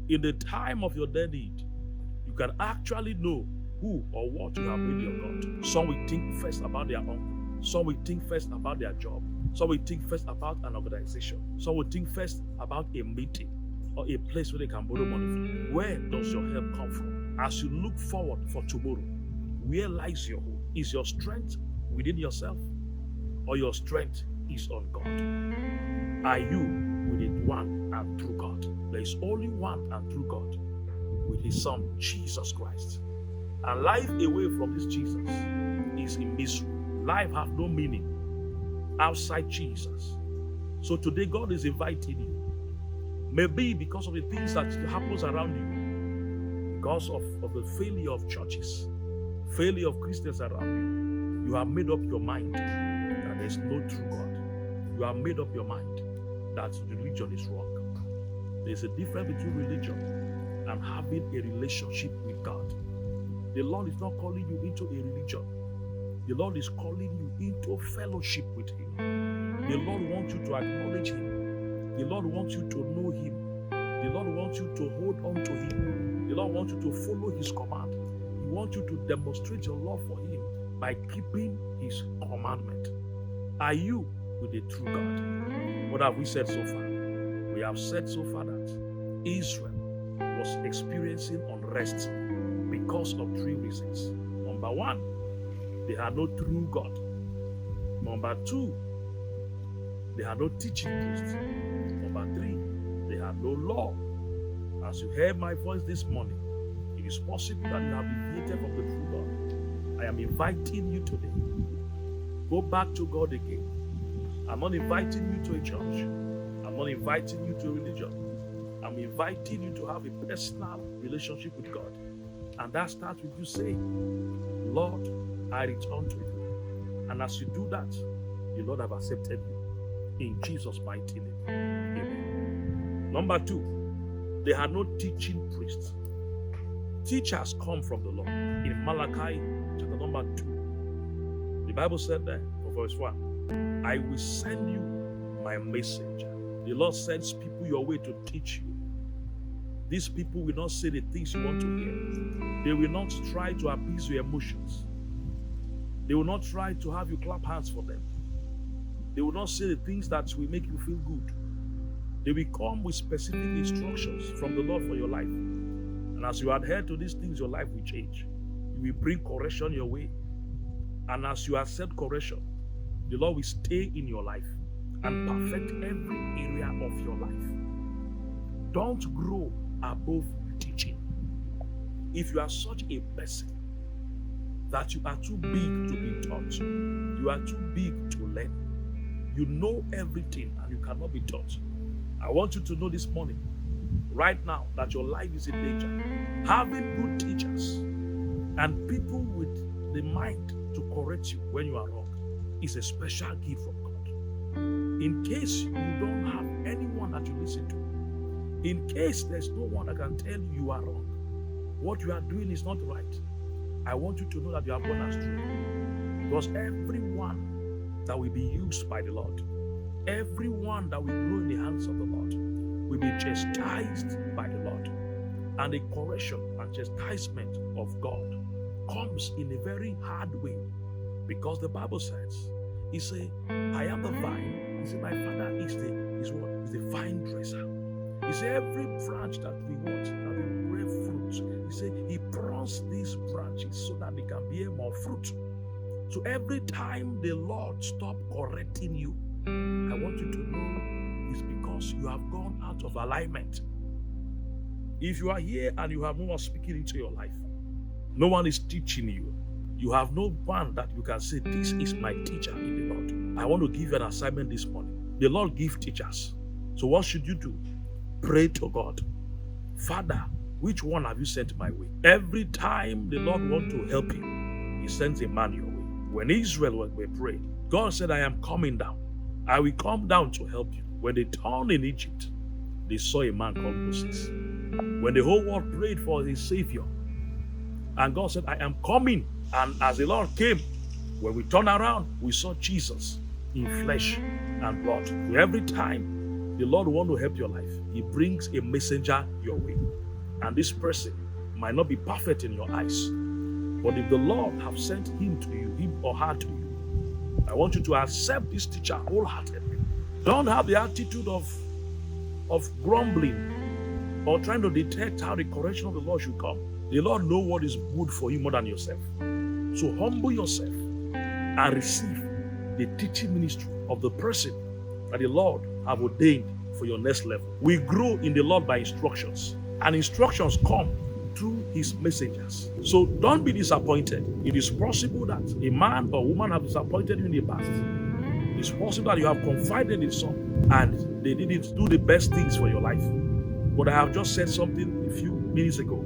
In the time of your dead need, you can actually know who or what you have made your God. Some will think first about their uncle. Some will think first about their job. Some will think first about an organization. Some will think first about a meeting or a place where they can borrow money from. Where does your help come from? As you look forward for tomorrow, where lies your hope? Is your strength within yourself, or your strength is on God? Are you with the one and true God? There is only one and true God, with his Son, Jesus Christ. And life away from this Jesus is a misery. Life has no meaning outside Jesus. So today God is inviting you. Maybe because of the things that happens around you, because of the failure of churches, failure of Christians around you, you have made up your mind that there is no true God. You have made up your mind that religion is wrong. There's a difference between religion and having a relationship with God. The Lord is not calling you into a religion. The Lord is calling you into fellowship with Him. The Lord wants you to acknowledge Him. The Lord wants you to know Him. The Lord wants you to hold on to Him. The Lord wants you to follow His command. He wants you to demonstrate your love for Him by keeping His commandment. Are you with the true God? What have we said so far? We have said so far that Israel was experiencing unrest because of three reasons. Number one, they had no true God. Number two, they had no teaching priest. Number three, they had no law. As you heard my voice this morning, it is possible that you have deviated from the true God. I am inviting you today. Go back to God again. I'm not inviting you to a church. I'm not inviting you to a religion. I'm inviting you to have a personal relationship with God. And that starts with you saying, Lord, I return to you. And as you do that, the Lord have accepted you. In Jesus' mighty name. Amen. Number two, they had no teaching priests. Teachers come from the Lord. In Malachi chapter number 2, the Bible said there, verse 1, I will send you my message. The Lord sends people your way to teach you. These people will not say the things you want to hear. They will not try to appease your emotions. They will not try to have you clap hands for them. They will not say the things that will make you feel good. They will come with specific instructions from the Lord for your life. And as you adhere to these things, your life will change. You will bring correction your way. And as you accept correction, the Lord will stay in your life and perfect every area of your life. Don't grow above teaching. If you are such a person that you are too big to be taught, you are too big to learn, you know everything and you cannot be taught, I want you to know this morning, right now, that your life is in danger. Having good teachers and people with the mind to correct you when you are wrong is a special gift from God. In case you don't have anyone that you listen to, in case there's no one that can tell you you are wrong, what you are doing is not right, I want you to know that you have gone astray. Because everyone that will be used by the Lord, everyone that will grow in the hands of the Lord, will be chastised by the Lord. And the correction and chastisement of God comes in a very hard way. Because the Bible says, He said, I am the vine. He said, my Father is the vine dresser. He said, every branch that we want, that will bear fruit, He said, He prunes these branches so that they can bear more fruit. So every time the Lord stops correcting you, I want you to know it's because you have gone out of alignment. If you are here and you have no one speaking into your life, no one is teaching you, you have no one that you can say, this is my teacher in the Lord. I want to give you an assignment this morning. The Lord gives teachers. So what should you do? Pray to God. Father, which one have you sent my way? Every time the Lord wants to help you, He sends a man your way. When Israel were praying, God said, I am coming down. I will come down to help you. When they turned in Egypt, they saw a man called Moses. When the whole world prayed for his Savior, and God said, I am coming. And as the Lord came, when we turned around, we saw Jesus in flesh and blood. So every time the Lord want to help your life. He brings a messenger your way. And this person might not be perfect in your eyes, but if the Lord have sent him to you, him or her to you, I want you to accept this teacher wholeheartedly. Don't have the attitude of grumbling or trying to detect how the correction of the Lord should come. The Lord knows what is good for you more than yourself. So humble yourself and receive the teaching ministry of the person that the Lord have ordained for your next level. We grow in the Lord by instructions, and instructions come through his messengers. So don't be disappointed. It is possible that a man or woman have disappointed you in the past. It's possible that you have confided in some and they didn't do the best things for your life. But I have just said something a few minutes ago.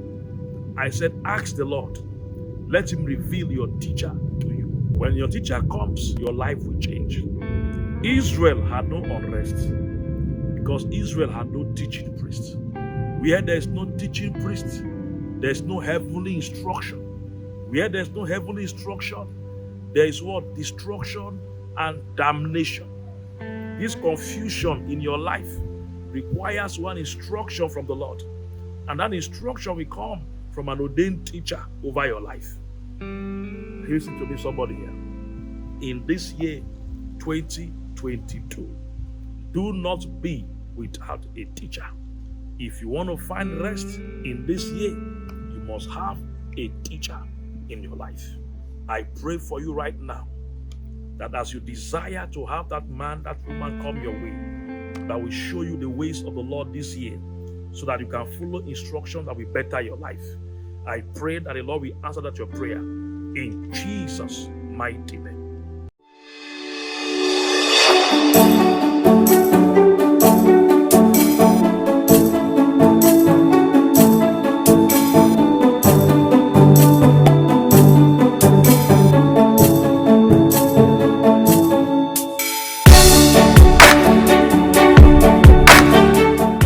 I said, ask the Lord. Let him reveal your teacher to you. When your teacher comes, your life will change. Israel had no unrest because Israel had no teaching priest. Where there is no teaching priest, there is no heavenly instruction. Where there is no heavenly instruction, there is what? Destruction and damnation. This confusion in your life requires one instruction from the Lord. And that instruction will come from an ordained teacher over your life. Listen to me, somebody here. In this year, 2022, do not be without a teacher. If you want to find rest in this year, you must have a teacher in your life. I pray for you right now that as you desire to have that man, that woman come your way, that will show you the ways of the Lord this year, so that you can follow instructions that will better your life. I pray that the Lord will answer that your prayer in Jesus' mighty name.